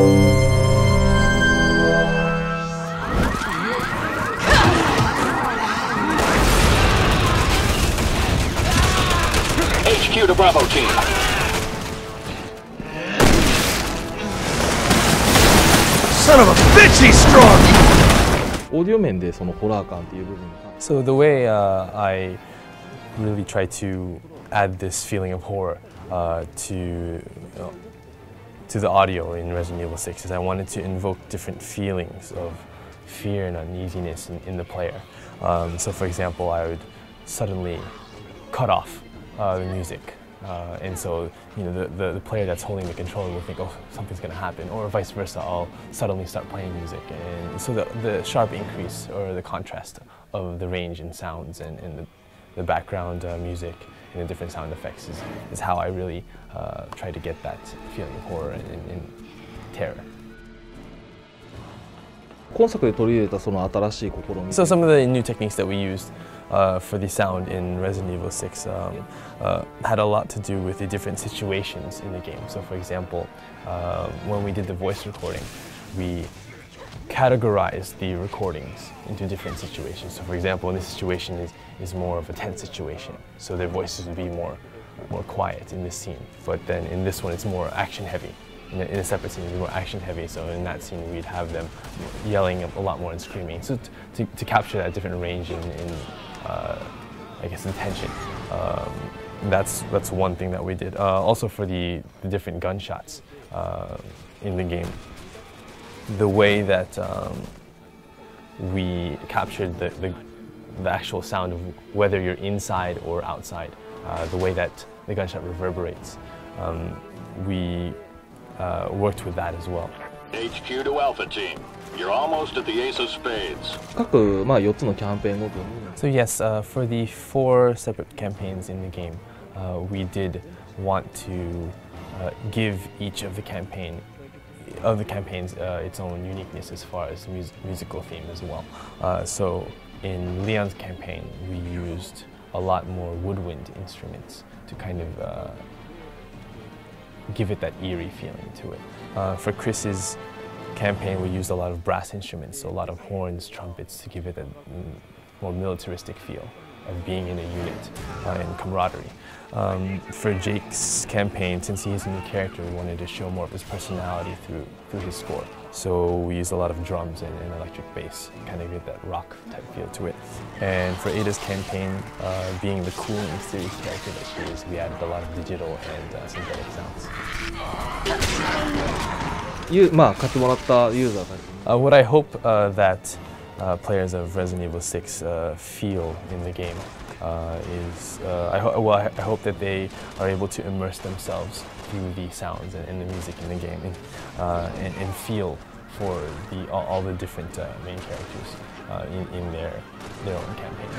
HQ to Bravo team. Son of a bitch, he's strong! オーディオ面でそのホラー感っていう部分が So the way I really try to add this feeling of horror to the audio in Resident Evil 6 is I wanted to invoke different feelings of fear and uneasiness in the player. So for example, I would suddenly cut off the music. And so, you know, the player that's holding the controller will think, oh, something's going to happen, or vice versa, I'll suddenly start playing music. And so the sharp increase or the contrast of the range in sounds and the background music and the different sound effects is how I really try to get that feeling of horror and terror. 今作で取り入れたその新しい試み So some of the new techniques that we used for the sound in Resident Evil 6 had a lot to do with the different situations in the game. So for example, when we did the voice recording, we categorized the recordings into different situations. So for example, in this situation is more of a tense situation, so their voices would be more quiet in this scene. But then in this one, it's more action heavy. In a separate scene, it's more action heavy. So in that scene, we'd have them yelling a lot more and screaming. So to capture that different range in I guess the tension. That's one thing that we did. Also for the different gunshots in the game, the way that we captured the actual sound of whether you're inside or outside, the way that the gunshot reverberates, we worked with that as well. HQ to Alpha team. You're almost at the ace of spades. 各4つのキャンペーンごとに So yes, for the 4 separate campaigns in the game, we did want to give each of the campaigns its own uniqueness as far as musical theme as well. So in Leon's campaign, we used a lot more woodwind instruments to kind of give it that eerie feeling to it. For Chris's campaign, we used a lot of brass instruments, so a lot of horns, trumpets to give it a more militaristic feel of being in a unit and camaraderie. For Jake's campaign, since he is a new character, we wanted to show more of his personality through his score. So we used a lot of drums and electric bass, kind of give that rock type feel to it. And for Ada's campaign, being the cool and mysterious character that she is, we added a lot of digital and synthetic sounds. 買ってもらったユーザーたちに What I hope that players of Resident Evil 6 feel in the game is, I hope that they are able to immerse themselves through the sounds and the music in the game and feel for all the different main characters in their own campaigns.